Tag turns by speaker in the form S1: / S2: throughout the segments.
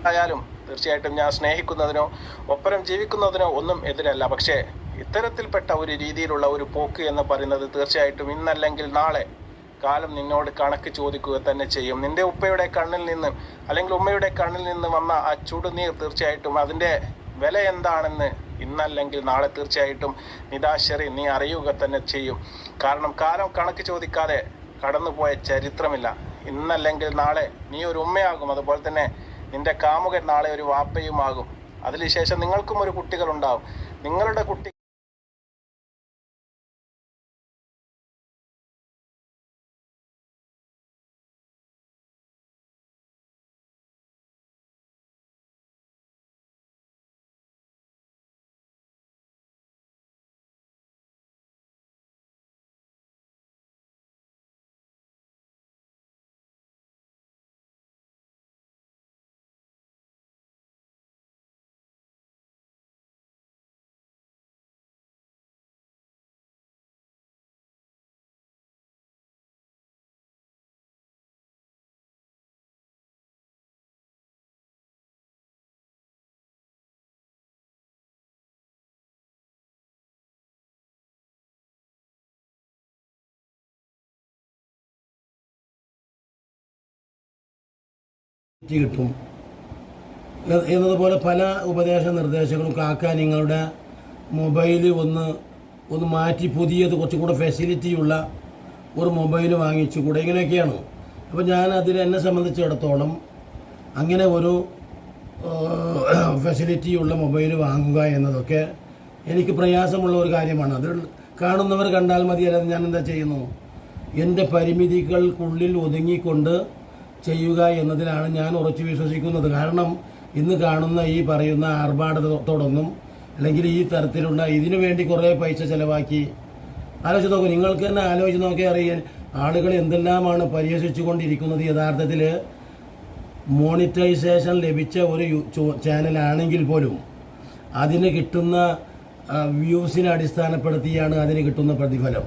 S1: ആയാലും തീർച്ചയായിട്ടും ഞാൻ സ്നേഹിക്കുന്നതിനോ ഒപ്പരം ജീവിക്കുന്നതിനോ ഒന്നും എതിരല്ല. പക്ഷേ ഇത്തരത്തിൽപ്പെട്ട ഒരു രീതിയിലുള്ള ഒരു പോക്ക് എന്ന് പറയുന്നത് തീർച്ചയായിട്ടും ഇന്നല്ലെങ്കിൽ നാളെ കാലം നിന്നോട് കണക്ക് ചോദിക്കുക തന്നെ ചെയ്യും. നിന്റെ ഉപ്പയുടെ കണ്ണിൽ നിന്ന് അല്ലെങ്കിൽ ഉമ്മയുടെ കണ്ണിൽ നിന്ന് വന്ന ആ ചുടുനീർ തീർച്ചയായിട്ടും അതിൻ്റെ വില എന്താണെന്ന് ഇന്നല്ലെങ്കിൽ നാളെ തീർച്ചയായിട്ടും നിദാശരി നീ അറിയുക തന്നെ ചെയ്യും. കാരണം കാലം കണക്ക് ചോദിക്കാതെ കടന്നുപോയ ചരിത്രമില്ല. ഇന്നല്ലെങ്കിൽ നാളെ നീ ഒരു ഉമ്മയാകും, അതുപോലെ തന്നെ നിന്റെ കാമുകൻ നാളെ ഒരു വാപ്പയുമാകും. അതിനുശേഷം നിങ്ങൾക്കും ഒരു കുട്ടികളുണ്ടാവും. നിങ്ങളുടെ കുട്ടി
S2: കിട്ടും എന്നതുപോലെ പല ഉപദേശ നിർദ്ദേശങ്ങളും കാക്ക നിങ്ങളുടെ മൊബൈൽ ഒന്ന് മാറ്റി പുതിയത് കുറച്ചും കൂടെ ഫെസിലിറ്റിയുള്ള ഒരു മൊബൈൽ വാങ്ങിച്ചുകൂടെ, ഇങ്ങനെയൊക്കെയാണ്. അപ്പോൾ ഞാൻ അതിൽ എന്നെ സംബന്ധിച്ചിടത്തോളം അങ്ങനെ ഒരു ഫെസിലിറ്റിയുള്ള മൊബൈൽ വാങ്ങുക എന്നതൊക്കെ എനിക്ക് പ്രയാസമുള്ള ഒരു കാര്യമാണ്. അത് കാണുന്നവർ കണ്ടാൽ മതി, അല്ലാതെ ഞാൻ എന്താ ചെയ്യുന്നു? എൻ്റെ പരിമിതികൾക്കുള്ളിൽ ഒതുങ്ങിക്കൊണ്ട് ചെയ്യുക എന്നതിലാണ് ഞാൻ ഉറച്ചു വിശ്വസിക്കുന്നത്. കാരണം ഇന്ന് കാണുന്ന ഈ പറയുന്ന ആർഭാടത്തോടൊന്നും അല്ലെങ്കിൽ ഈ തരത്തിലുള്ള ഇതിനു വേണ്ടി കുറേ പൈസ ചിലവാക്കി ആലോചിച്ച് നോക്കൂ. നിങ്ങൾക്ക് തന്നെ ആലോചിച്ച് നോക്കിയാൽ അറിയാൻ ആളുകൾ എന്തെല്ലാമാണ് പരിഹസിച്ചു കൊണ്ടിരിക്കുന്നത്. യഥാർത്ഥത്തിൽ മോണിറ്റൈസേഷൻ ലഭിച്ച ഒരു ചാനലാണെങ്കിൽ പോലും അതിന് കിട്ടുന്ന വ്യൂസിനെ അടിസ്ഥാനപ്പെടുത്തിയാണ് അതിന് കിട്ടുന്ന പ്രതിഫലം.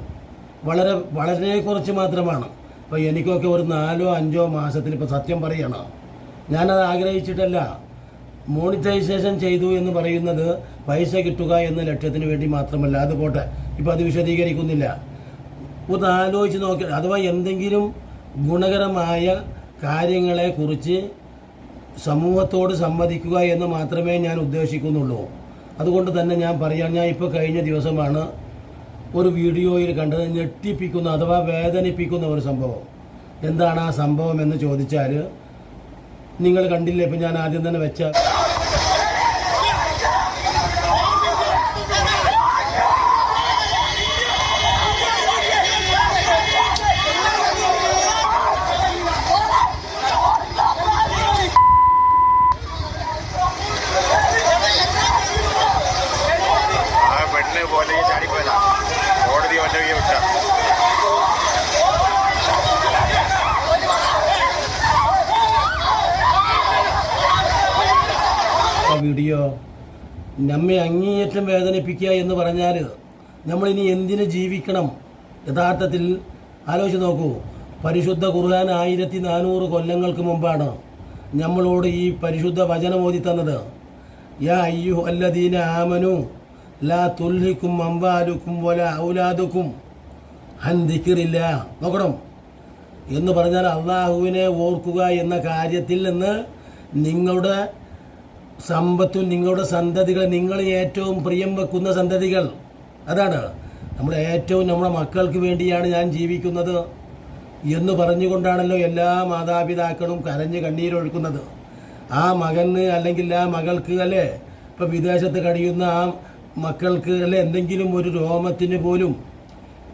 S2: വളരെ കുറച്ച് മാത്രമാണ്. അപ്പോൾ എനിക്കൊക്കെ ഒരു 4-5 മാസത്തിൽ, ഇപ്പോൾ സത്യം പറയണം, ഞാനത് ആഗ്രഹിച്ചിട്ടല്ല. മോണിറ്റൈസേഷൻ ചെയ്തു എന്ന് പറയുന്നത് പൈസ കിട്ടുക എന്ന ലക്ഷ്യത്തിന് വേണ്ടി മാത്രമല്ല. അത് പോട്ടെ, ഇപ്പോൾ അത് വിശദീകരിക്കുന്നില്ല. ഒന്ന് ആലോചിച്ച് നോക്കി, അഥവാ എന്തെങ്കിലും ഗുണകരമായ കാര്യങ്ങളെക്കുറിച്ച് സമൂഹത്തോട് സംവദിക്കുക എന്ന് മാത്രമേ ഞാൻ ഉദ്ദേശിക്കുന്നുള്ളൂ. അതുകൊണ്ട് തന്നെ ഞാൻ പറയാം, ഞാൻ ഇപ്പോൾ കഴിഞ്ഞ ദിവസമാണ് ഒരു വീഡിയോയിൽ കണ്ടത് ഞെട്ടിപ്പിക്കുന്ന അഥവാ വേദനിപ്പിക്കുന്ന ഒരു സംഭവം. എന്താണ് ആ സംഭവം എന്ന് ചോദിച്ചാൽ, നിങ്ങൾ കണ്ടില്ലേ, ഇപ്പം ഞാൻ ആദ്യം തന്നെ വെച്ച വീഡിയോ നമ്മെ അങ്ങേയറ്റം വേദനിപ്പിക്കുക എന്ന് പറഞ്ഞാൽ നമ്മളിനി എന്തിനു ജീവിക്കണം? യഥാർത്ഥത്തിൽ ആലോചിച്ച് നോക്കൂ. പരിശുദ്ധ ഖുർആൻ 1400 കൊല്ലങ്ങൾക്ക് മുമ്പാണ് നമ്മളോട് ഈ പരിശുദ്ധ വചനം ഓതി തന്നത്. യാ അയ്യുഹല്ലദീന ആമനു ലാ തുൽഹിക്കും അംവാലുക്കും വലാ ഔലാദുക്കും അൻ ദിക്റില്ലാ. നോക്കണം എന്ന് പറഞ്ഞാൽ അള്ളാഹുവിനെ ഓർക്കുക എന്ന കാര്യത്തിൽ നിന്ന് നിങ്ങളുടെ സമ്പത്തും നിങ്ങളുടെ സന്തതികൾ, നിങ്ങൾ ഏറ്റവും പ്രിയം വെക്കുന്ന സന്തതികൾ, അതാണ് നമ്മുടെ മക്കൾക്ക് വേണ്ടിയാണ് ഞാൻ ജീവിക്കുന്നത് എന്ന് പറഞ്ഞുകൊണ്ടാണല്ലോ എല്ലാ മാതാപിതാക്കളും കരഞ്ഞ് കണ്ണീരൊഴുക്കുന്നത്. ആ മകന് അല്ലെങ്കിൽ ആ മകൾക്ക്, അല്ലേ, ഇപ്പം വിദേശത്ത് കഴിയുന്ന ആ മക്കൾക്ക്, അല്ലെ, എന്തെങ്കിലും ഒരു രോമത്തിന് പോലും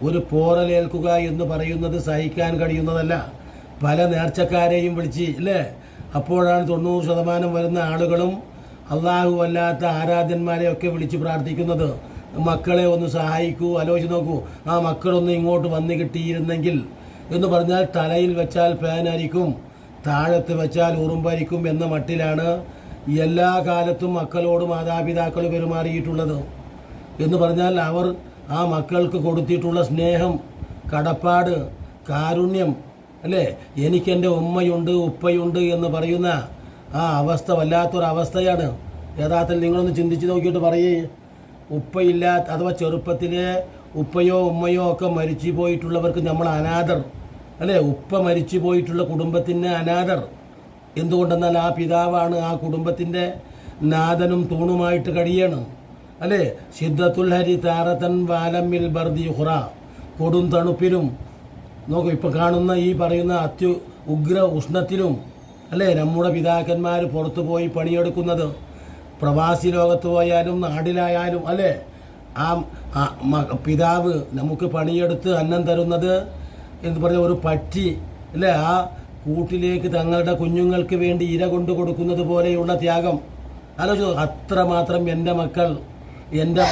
S2: ഒരു പോറലേൽക്കുക എന്ന് പറയുന്നത് സഹിക്കാൻ കഴിയുന്നതല്ല. പല നേർച്ചക്കാരെയും വിളിച്ച്, അല്ലേ, അപ്പോഴാണ് 90% വരുന്ന ആളുകളും അള്ളാഹു അല്ലാത്ത ആരാധ്യന്മാരെയൊക്കെ വിളിച്ച് പ്രാർത്ഥിക്കുന്നത്. മക്കളെ ഒന്ന് സഹായിക്കൂ, ആലോചിച്ച് നോക്കൂ, ആ മക്കളൊന്ന് ഇങ്ങോട്ട് വന്നു കിട്ടിയിരുന്നെങ്കിൽ എന്ന് പറഞ്ഞാൽ തലയിൽ വെച്ചാൽ പേനരിക്കും, താഴത്ത് വെച്ചാൽ ഉറുമ്പരിക്കും എന്ന മട്ടിലാണ് എല്ലാ കാലത്തും മക്കളോട് മാതാപിതാക്കൾ പെരുമാറിയിട്ടുള്ളത്. എന്ന് പറഞ്ഞാൽ അവർ ആ മക്കൾക്ക് കൊടുത്തിട്ടുള്ള സ്നേഹം, കടപ്പാട്, കാരുണ്യം, അല്ലേ, എനിക്കെൻ്റെ ഉമ്മയുണ്ട് ഉപ്പയുണ്ട് എന്ന് പറയുന്ന ആ അവസ്ഥ വല്ലാത്തൊരവസ്ഥയാണ്. യഥാർത്ഥത്തിൽ നിങ്ങളൊന്ന് ചിന്തിച്ച് നോക്കിയിട്ട് പറയേ, ഉപ്പയില്ലാത്ത അഥവാ ചെറുപ്പത്തിലെ ഉപ്പയോ ഉമ്മയോ ഒക്കെ മരിച്ചു പോയിട്ടുള്ളവർക്ക് നമ്മൾ അനാഥർ അല്ലേ? ഉപ്പ മരിച്ചു പോയിട്ടുള്ള കുടുംബത്തിന് അനാഥർ. എന്തുകൊണ്ടെന്നാൽ ആ പിതാവാണ് ആ കുടുംബത്തിൻ്റെ നാഥനും തൂണുമായിട്ട് കഴിയണം അല്ലേ? സിദ്ദത്തുൽ ഹരി താരതൻ വാലമ്മിൽ ബർദി ഹുറ, കൊടും തണുപ്പിലും നോക്കൂ ഇപ്പോൾ കാണുന്ന ഈ പറയുന്ന ഉഗ്ര ഉഷ്ണത്തിലും അല്ലേ നമ്മുടെ പിതാക്കന്മാർ പുറത്തു പോയി പണിയെടുക്കുന്നത്. പ്രവാസി ലോകത്ത് പോയാലും നാടിലായാലും അല്ലേ പിതാവ് നമുക്ക് പണിയെടുത്ത് അന്നം തരുന്നത് എന്ന് പറഞ്ഞ ഒരു പറ്റി അല്ലേ ആ കൂട്ടിലേക്ക് തങ്ങളുടെ കുഞ്ഞുങ്ങൾക്ക് വേണ്ടി ഇര കൊണ്ടു കൊടുക്കുന്നത് പോലെയുള്ള ത്യാഗം ആലോചിച്ചു. അത്രമാത്രം എൻ്റെ മക്കൾ എൻ്റെ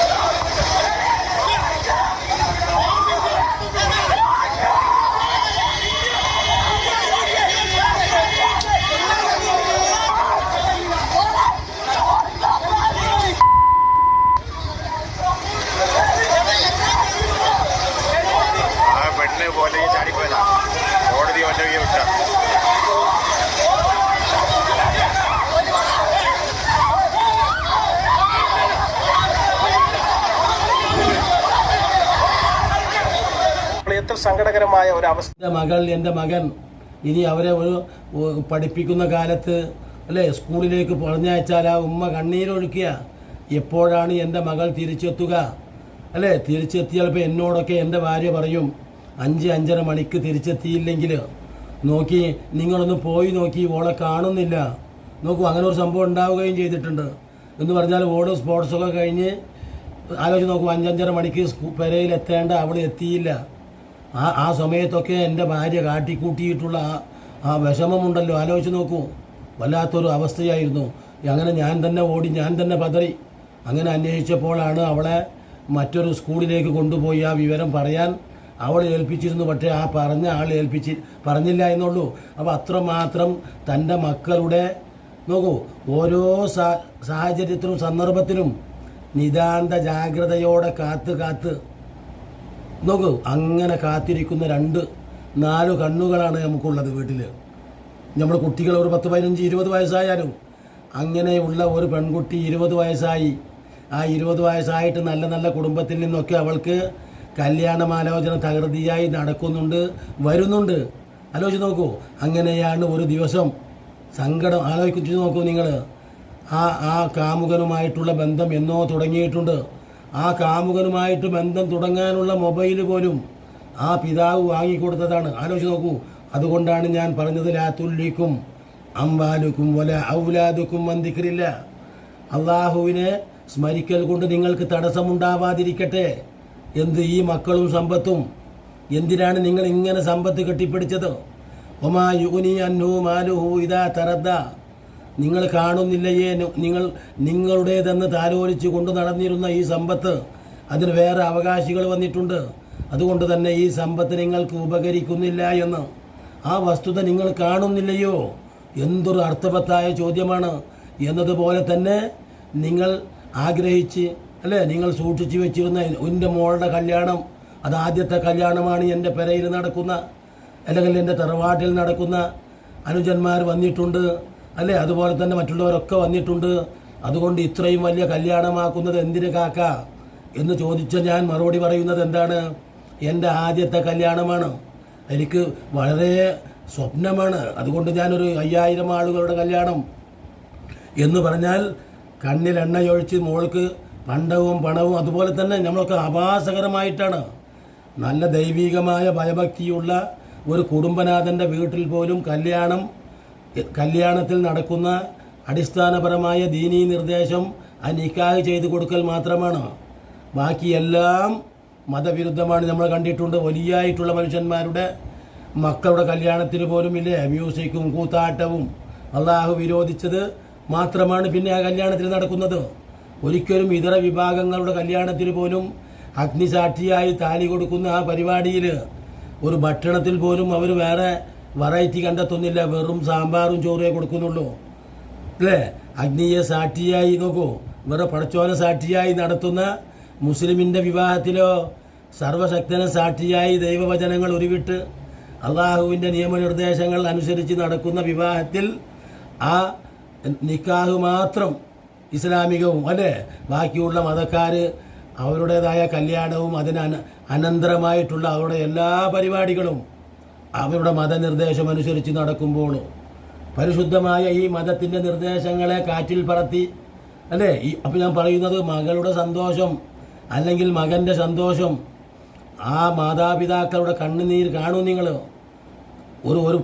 S1: പോലെ ചാടിപ്പോയതാ കോടതി ഒറ്റ വിട്ട എത്ര സങ്കടകരമായ ഒരു അവസ്ഥ.
S2: എൻ്റെ മകൻ ഇനി അവരെ ഒരു പഠിപ്പിക്കുന്ന കാലത്ത് അല്ലേ സ്കൂളിലേക്ക് പറഞ്ഞയച്ചാൽ ആ ഉമ്മ കണ്ണീരൊഴുക്കുക. എപ്പോഴാണ് എൻ്റെ മകൾ തിരിച്ചെത്തുക അല്ലേ? തിരിച്ചെത്തിയാൽ ഇപ്പോൾ എന്നോടൊക്കെ എൻ്റെ ഭാര്യ പറയും 5-5:30 മണിക്ക് തിരിച്ചെത്തിയില്ലെങ്കിൽ നോക്കി നിങ്ങളൊന്ന് പോയി നോക്കി ഓളെ കാണുന്നില്ല നോക്കൂ. അങ്ങനെ ഒരു സംഭവം ഉണ്ടാവുകയും ചെയ്തിട്ടുണ്ട്. എന്ന് പറഞ്ഞാൽ ഓട് സ്പോർട്സൊക്കെ കഴിഞ്ഞ് ആലോചിച്ച് നോക്കൂ, 5-5:30 മണിക്ക് പെരയിൽ എത്തേണ്ട അവൾ എത്തിയില്ല. ആ സമയത്തൊക്കെ എൻ്റെ ഭാര്യ കാട്ടിക്കൂട്ടിയിട്ടുള്ള ആ വിഷമമുണ്ടല്ലോ, ആലോചിച്ച് നോക്കൂ. വല്ലാത്തൊരു അവസ്ഥയായിരുന്നു. അങ്ങനെ ഞാൻ തന്നെ ഓടി, ഞാൻ തന്നെ പതറി. അങ്ങനെ അന്വേഷിച്ചപ്പോഴാണ് അവളെ മറ്റൊരു സ്കൂളിലേക്ക് കൊണ്ടുപോയി ആ വിവരം പറയാൻ അവൾ ഏൽപ്പിച്ചിരുന്നു. പക്ഷേ ആ പറഞ്ഞ ആൾ പറഞ്ഞില്ല എന്നുള്ളൂ. അപ്പോൾ അത്രമാത്രം തൻ്റെ മക്കളുടെ നോക്കൂ ഓരോ സാഹചര്യത്തിലും സന്ദർഭത്തിലും നിതാന്ത ജാഗ്രതയോടെ കാത്ത് നോക്കൂ. അങ്ങനെ കാത്തിരിക്കുന്ന 2-4 കണ്ണുകളാണ് നമുക്കുള്ളത് വീട്ടിൽ. നമ്മുടെ കുട്ടികൾ ഒരു 10-15-20 വയസ്സായാലും അങ്ങനെയുള്ള ഒരു പെൺകുട്ടി 20 വയസ്സായി. ആ 20 വയസ്സായിട്ട് നല്ല നല്ല കുടുംബത്തിൽ നിന്നൊക്കെ അവൾക്ക് കല്യാണമാലോചന തകൃതിയായി നടക്കുന്നുണ്ട്, വരുന്നുണ്ട്. ആലോചിച്ച് നോക്കൂ. അങ്ങനെയാണ് ഒരു ദിവസം സങ്കടം ആലോചിച്ച് നോക്കൂ നിങ്ങൾ. ആ കാമുകനുമായിട്ടുള്ള ബന്ധം എന്നോ തുടങ്ങിയിട്ടുണ്ട്. ആ കാമുകനുമായിട്ട് ബന്ധം തുടങ്ങാനുള്ള മൊബൈൽ പോലും ആ പിതാവ് വാങ്ങിക്കൊടുത്തതാണ്. ആലോചിച്ച് നോക്കൂ. അതുകൊണ്ടാണ് ഞാൻ പറഞ്ഞത് ലാ തുല്ലിക്കും അംവാലുക്കും വല ഔലാദുക്കും വന്ദിക്കരില്ല. അള്ളാഹുവിനെ സ്മരിക്കൽ കൊണ്ട് നിങ്ങൾക്ക് തടസ്സമുണ്ടാവാതിരിക്കട്ടെ. എന്ത് ഈ മക്കളും സമ്പത്തും എന്തിനാണ് നിങ്ങൾ ഇങ്ങനെ സമ്പത്ത് കെട്ടിപ്പിടിച്ചത്? ഒമാ യുഗ്നി അൻഹു മാലുഹു ഇദാ തറദ്ദ. നിങ്ങൾ കാണുന്നില്ലയേ നിങ്ങളുടേതെന്ന് താലോലിച്ച് കൊണ്ട് നടന്നിരുന്ന ഈ സമ്പത്ത് അതിന് വേറെ അവകാശികൾ വന്നിട്ടുണ്ട്. അതുകൊണ്ട് തന്നെ ഈ സമ്പത്ത് നിങ്ങൾക്ക് ഉപകരിക്കുന്നില്ല എന്ന് ആ വസ്തുത നിങ്ങൾ കാണുന്നില്ലയോ? എന്തൊരു അർത്ഥവത്തായ ചോദ്യമാണ്. എന്നതുപോലെ തന്നെ നിങ്ങൾ ആഗ്രഹിച്ച് അല്ലേ നിങ്ങൾ സൂക്ഷിച്ചു വെച്ചിരുന്ന എൻ്റെ മോളുടെ കല്യാണം, അത് ആദ്യത്തെ കല്യാണമാണ്. എൻ്റെ പെരയിൽ നടക്കുന്ന അല്ലെങ്കിൽ എൻ്റെ തറവാട്ടിൽ നടക്കുന്ന അനുജന്മാർ വന്നിട്ടുണ്ട് അല്ലേ, അതുപോലെ തന്നെ മറ്റുള്ളവരൊക്കെ വന്നിട്ടുണ്ട്. അതുകൊണ്ട് ഇത്രയും വലിയ കല്യാണമാക്കുന്നത് എന്തിന് കാക്ക എന്ന് ചോദിച്ച ഞാൻ മറുപടി പറയുന്നത് എന്താണ്? എൻ്റെ ആദ്യത്തെ കല്യാണമാണ്. എനിക്ക് വളരെ സ്വപ്നമാണ്. അതുകൊണ്ട് ഞാനൊരു 5000 ആളുകളുടെ കല്യാണം എന്ന് പറഞ്ഞാൽ കണ്ണിൽ എണ്ണയൊഴിച്ച് മോൾക്ക് പണ്ടവും പണവും അതുപോലെ തന്നെ നമ്മളൊക്കെ അപാസകരമായിട്ടാണ്. നല്ല ദൈവികമായ ഭയഭക്തിയുള്ള ഒരു കുടുംബനാഥൻ്റെ വീട്ടിൽ പോലും കല്യാണത്തിൽ നടക്കുന്ന അടിസ്ഥാനപരമായ ദീനീ നിർദ്ദേശം ആ നിക്കാഹ് ചെയ്തു കൊടുക്കൽ മാത്രമാണ്. ബാക്കിയെല്ലാം മതവിരുദ്ധമാണ്. നമ്മൾ കണ്ടിട്ടുണ്ട് വലിയായിട്ടുള്ള മനുഷ്യന്മാരുടെ മക്കളുടെ കല്യാണത്തിന് പോലും ഇല്ലേ മ്യൂസിക്കും കൂത്താട്ടവും അള്ളാഹു വിരോധിച്ചത് മാത്രമാണ് പിന്നെ ആ കല്യാണത്തിൽ നടക്കുന്നത്. ഒരിക്കലും ഇതര വിഭാഗങ്ങളുടെ കല്യാണത്തിന് പോലും അഗ്നിസാക്ഷിയായി താലി കൊടുക്കുന്ന ആ പരിപാടിയിൽ ഒരു ഭക്ഷണത്തിൽ പോലും അവർ വേറെ വെറൈറ്റി കണ്ടെത്തുന്നില്ല. വെറും സാമ്പാറും ചോറേ കൊടുക്കുന്നുള്ളൂ അല്ലേ. അഗ്നിയെ സാക്ഷിയായി നോക്കൂ, വേറെ പടച്ചോനെ സാക്ഷിയായി നടത്തുന്ന മുസ്ലിമിൻ്റെ വിവാഹത്തിലോ സർവശക്തനെ സാക്ഷിയായി ദൈവവചനങ്ങൾ ഉരുവിട്ട് അള്ളാഹുവിൻ്റെ നിയമനിർദ്ദേശങ്ങൾ അനുസരിച്ച് നടക്കുന്ന വിവാഹത്തിൽ ആ നിക്കാഹ് മാത്രം ഇസ്ലാമികവും അല്ലേ, ബാക്കിയുള്ള മതക്കാർ അവരുടേതായ കല്യാണവും അനന്തരമായിട്ടുള്ള അവരുടെ എല്ലാ പരിപാടികളും അവരുടെ മതനിർദ്ദേശം അനുസരിച്ച് നടക്കുമ്പോൾ പരിശുദ്ധമായ ഈ മതത്തിൻ്റെ നിർദ്ദേശങ്ങളെ കാറ്റിൽ പറത്തി അല്ലേ അപ്പോൾ ഞാൻ പറയുന്നത് മകളുടെ സന്തോഷം അല്ലെങ്കിൽ മകൻ്റെ സന്തോഷം, ആ മാതാപിതാക്കളുടെ കണ്ണുനീർ കാണും നിങ്ങൾ. ഒരു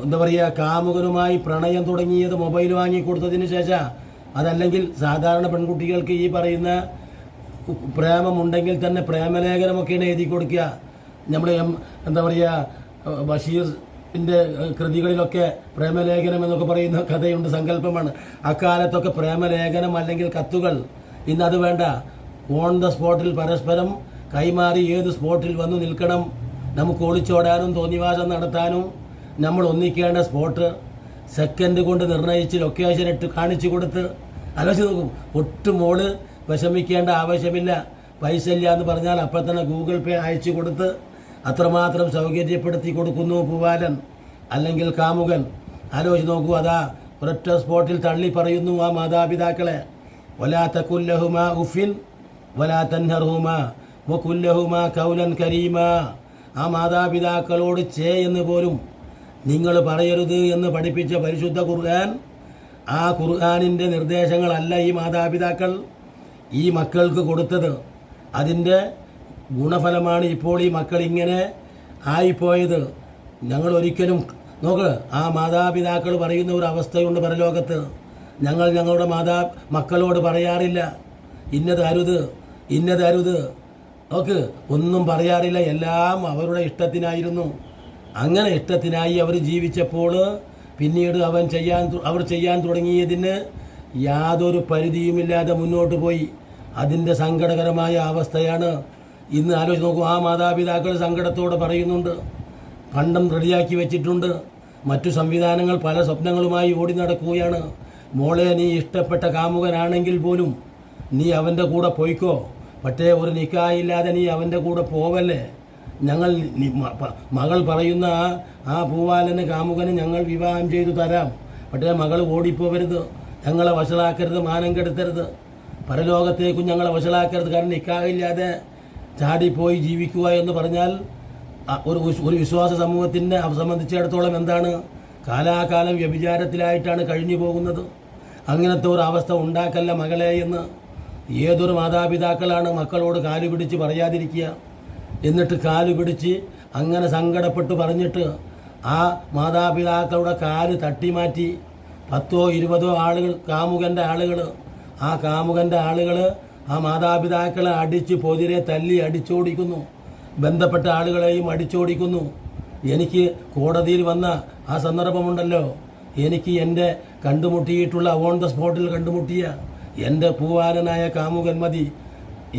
S2: എന്താ പറയുക, കാമുകനുമായി പ്രണയം തുടങ്ങിയത് മൊബൈൽ വാങ്ങിക്കൊടുത്തതിന് ശേഷം, അതല്ലെങ്കിൽ സാധാരണ പെൺകുട്ടികൾക്ക് ഈ പറയുന്ന പ്രേമമുണ്ടെങ്കിൽ തന്നെ പ്രേമലേഖനമൊക്കെയാണ് എഴുതി കൊടുക്കുക. നമ്മൾ എന്താ പറയുക, ബഷീറിൻ്റെ കൃതികളിലൊക്കെ പ്രേമലേഖനം എന്നൊക്കെ പറയുന്ന കഥയുണ്ട്, സങ്കല്പമാണ്. അക്കാലത്തൊക്കെ പ്രേമലേഖനം അല്ലെങ്കിൽ കത്തുകൾ. ഇന്നത് വേണ്ട, ഓൺ ദ സ്പോട്ടിൽ പരസ്പരം കൈമാറി ഏത് സ്പോട്ടിൽ വന്നു നിൽക്കണം, നമുക്ക് ഒളിച്ചോടാനും തോന്നിവാസം നടത്താനും നമ്മൾ ഒന്നിക്കേണ്ട സ്പോട്ട് സെക്കൻഡ് കൊണ്ട് നിർണയിച്ച് ലൊക്കേഷൻ ഇട്ട് കാണിച്ചു കൊടുത്ത് ആലോചിച്ച് നോക്കും. ഒട്ടും മോള് വിഷമിക്കേണ്ട ആവശ്യമില്ല, പൈസ ഇല്ല എന്ന് പറഞ്ഞാൽ അപ്പം തന്നെ ഗൂഗിൾ പേ അയച്ചു കൊടുത്ത് അത്രമാത്രം സൗകര്യപ്പെടുത്തി കൊടുക്കുന്നു പൂവാലൻ അല്ലെങ്കിൽ കാമുകൻ. ആലോചിച്ച് നോക്കൂ, അതാ ഒരൊറ്റ സ്പോട്ടിൽ തള്ളി പറയുന്നു ആ മാതാപിതാക്കളെ. വലാ തകുല്ലഹുമാ ഉഫിൻ വലാ തൻഹർഹുമാ വകുല്ലഹുമാ കൗലൻ കരീമാ. ആ മാതാപിതാക്കളോട് ചേ എന്ന് പോലും നിങ്ങൾ പറയരുത് എന്ന് പഠിപ്പിച്ച പരിശുദ്ധ ഖുർആൻ, ആ ഖുർആനിൻ്റെ നിർദ്ദേശങ്ങളല്ല ഈ മാതാപിതാക്കൾ ഈ മക്കൾക്ക് കൊടുത്തത്. അതിൻ്റെ ഗുണഫലമാണ് ഇപ്പോൾ ഈ മക്കൾ ഇങ്ങനെ ആയിപ്പോയത്. ഞങ്ങൾ ഒരിക്കലും നോക്ക്, ആ മാതാപിതാക്കൾ പറയുന്ന ഒരു അവസ്ഥയുണ്ട് പരലോകത്ത്. ഞങ്ങൾ ഞങ്ങളുടെ മക്കളോട് പറയാറില്ല ഇന്നത് അരുത് ഇന്നത് അരുത്, നോക്ക്, ഒന്നും പറയാറില്ല. എല്ലാം അവരുടെ ഇഷ്ടത്തിനായിരുന്നു. അങ്ങനെ ഇഷ്ടത്തിനായി അവർ ജീവിച്ചപ്പോൾ പിന്നീട് അവർ ചെയ്യാൻ തുടങ്ങിയതിന് യാതൊരു പരിധിയുമില്ലാതെ മുന്നോട്ട് പോയി. അതിൻ്റെ സങ്കടകരമായ അവസ്ഥയാണ് ഇന്ന്. ആലോചിച്ച് നോക്കൂ, ആ മാതാപിതാക്കൾ സങ്കടത്തോടെ പറയുന്നുണ്ട്, ഫണ്ടും റെഡിയാക്കി വെച്ചിട്ടുണ്ട്, മറ്റു സംവിധാനങ്ങൾ പല സ്വപ്നങ്ങളുമായി ഓടി നടക്കുകയാണ്. മോളെ, നീ ഇഷ്ടപ്പെട്ട കാമുകനാണെങ്കിൽ പോലും നീ അവൻ്റെ കൂടെ പോയിക്കോ, പക്ഷേ ഒരു നിക്കായില്ലാതെ നീ അവൻ്റെ കൂടെ പോവല്ലേ. ഞങ്ങൾ മകൾ പറയുന്ന ആ പൂവാലന് കാമുകന് ഞങ്ങൾ വിവാഹം ചെയ്തു തരാം, പക്ഷേ മകൾ ഓടിപ്പോവരുത്, ഞങ്ങളെ വഷളാക്കരുത്, മാനം കെടുത്തരുത്, പരലോകത്തേക്കും ഞങ്ങളെ വഷളാക്കരുത്. കാരണം നിക്കാഹില്ലാതെ ചാടിപ്പോയി ജീവിക്കുക എന്ന് പറഞ്ഞാൽ ഒരു വിശ്വാസ സമൂഹത്തിനെ സംബന്ധിച്ചിടത്തോളം എന്താണ്, കാലാകാലം വ്യഭിചാരത്തിലായിട്ടാണ് കഴിഞ്ഞു പോകുന്നത്. അങ്ങനത്തെ ഒരു അവസ്ഥ ഉണ്ടാക്കല്ല മകളെ എന്ന് ഏതൊരു മാതാപിതാക്കളാണ് മക്കളോട് കാലുപിടിച്ച് പറയാതിരിക്കുക? എന്നിട്ട് കാലുപിടിച്ച് അങ്ങനെ സങ്കടപ്പെട്ട് പറഞ്ഞിട്ട് ആ മാതാപിതാക്കളുടെ കാല് തട്ടിമാറ്റി 10 20 ആളുകൾ, കാമുകൻ്റെ ആളുകൾ, ആ കാമുകൻ്റെ ആളുകൾ ആ മാതാപിതാക്കളെ അടിച്ച് പൊതിരെ തല്ലി അടിച്ചോടിക്കുന്നു, ബന്ധപ്പെട്ട ആളുകളെയും അടിച്ചോടിക്കുന്നു. എനിക്ക് കോടതിയിൽ വന്ന ആ സന്ദർഭമുണ്ടല്ലോ, എനിക്ക് എൻ്റെ കണ്ടുമുട്ടിയിട്ടുള്ള ഓൺ ദ സ്പോട്ടിൽ കണ്ടുമുട്ടിയ എൻ്റെ പൂവാലനായ കാമുകൻ മതി,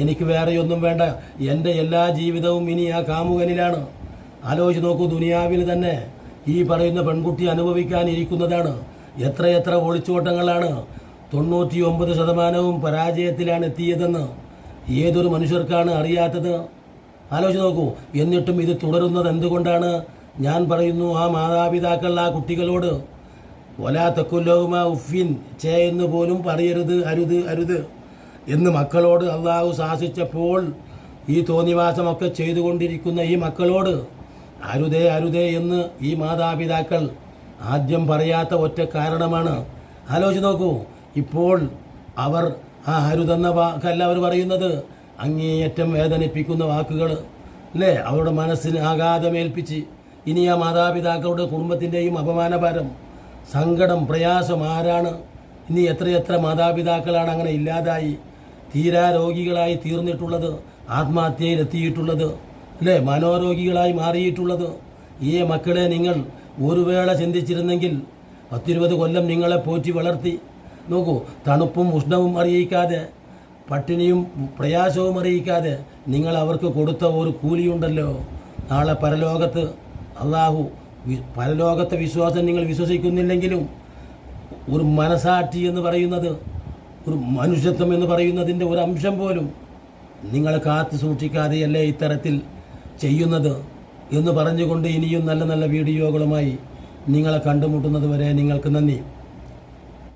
S2: എനിക്ക് വേറെയൊന്നും വേണ്ട, എൻ്റെ എല്ലാ ജീവിതവും ഇനി ആ കാമുകനിലാണ്. ആലോചിച്ച് നോക്കൂ, ദുനിയാവിൽ തന്നെ ഈ പറയുന്ന പെൺകുട്ടി അനുഭവിക്കാനിരിക്കുന്നതാണ് എത്രയെത്ര ഒളിച്ചോട്ടങ്ങളാണ്. 99% പരാജയത്തിലാണ് എത്തിയതെന്ന് ഏതൊരു മനുഷ്യർക്കാണ് അറിയാത്തത്? ആലോചിച്ച് നോക്കൂ. എന്നിട്ടും ഇത് തുടരുന്നത് എന്തുകൊണ്ടാണ്? ഞാൻ പറയുന്നു, ആ മാതാപിതാക്കൾ ആ കുട്ടികളോട് വലാ തക്കുല്ലഹുമാ ഉഫിൻ, ചേ എന്ന് പോലും പറയരുത്, അരുത് അരുത് എന്ന് മക്കളോട് അള്ളാഹു ശാസിച്ചപ്പോൾ ഈ തോന്നിവാസമൊക്കെ ചെയ്തുകൊണ്ടിരിക്കുന്ന ഈ മക്കളോട് അരുതേ അരുതേ എന്ന് ഈ മാതാപിതാക്കൾ ആദ്യം പറയാത്ത ഒറ്റ കാരണമാണ്. ആലോചിച്ച് നോക്കൂ, ഇപ്പോൾ അവർ ആ അരുതെന്ന വാക്കല്ല അവർ പറയുന്നത്, അങ്ങേയറ്റം വേദനിപ്പിക്കുന്ന വാക്കുകൾ അല്ലേ, അവരുടെ മനസ്സിന് ആഘാതമേൽപ്പിച്ച് ഇനി ആ മാതാപിതാക്കളുടെ കുടുംബത്തിൻ്റെയും അപമാനഭാരം, സങ്കടം, പ്രയാസം ആരാണ്? ഇനി എത്രയെത്ര മാതാപിതാക്കളാണ് അങ്ങനെ ഇല്ലാതായി തീരാ രോഗികളായി തീർന്നിട്ടുള്ളത്, ആത്മഹത്യയിലെത്തിയിട്ടുള്ളത് അല്ലേ, മനോരോഗികളായി മാറിയിട്ടുള്ളത്? ഈ മക്കളെ നിങ്ങൾ ഒരു വേള ചിന്തിച്ചിരുന്നെങ്കിൽ 10-20 കൊല്ലം നിങ്ങളെ പോറ്റി വളർത്തി. നോക്കൂ, തണുപ്പും ഉഷ്ണവും അറിയിക്കാതെ, പട്ടിണിയും പ്രയാസവും അറിയിക്കാതെ നിങ്ങൾ അവർക്ക് കൊടുത്ത ഒരു കൂലിയുണ്ടല്ലോ, നാളെ പരലോകത്ത് അള്ളാഹു, പരലോകത്തെ വിശ്വാസം നിങ്ങൾ വിശ്വസിക്കുന്നില്ലെങ്കിലും ഒരു മനസാക്ഷി എന്ന് പറയുന്നത്, ഒരു മനുഷ്യത്വം എന്ന് പറയുന്നതിൻ്റെ ഒരു അംശം പോലും നിങ്ങൾ കാത്തു സൂക്ഷിക്കാതെയല്ലേ ഇത്തരത്തിൽ ചെയ്യുന്നത് എന്ന് പറഞ്ഞുകൊണ്ട് ഇനിയും നല്ല നല്ല വീഡിയോകളുമായി നിങ്ങളെ കണ്ടുമുട്ടുന്നത് വരെ നിങ്ങൾക്ക് നന്ദി.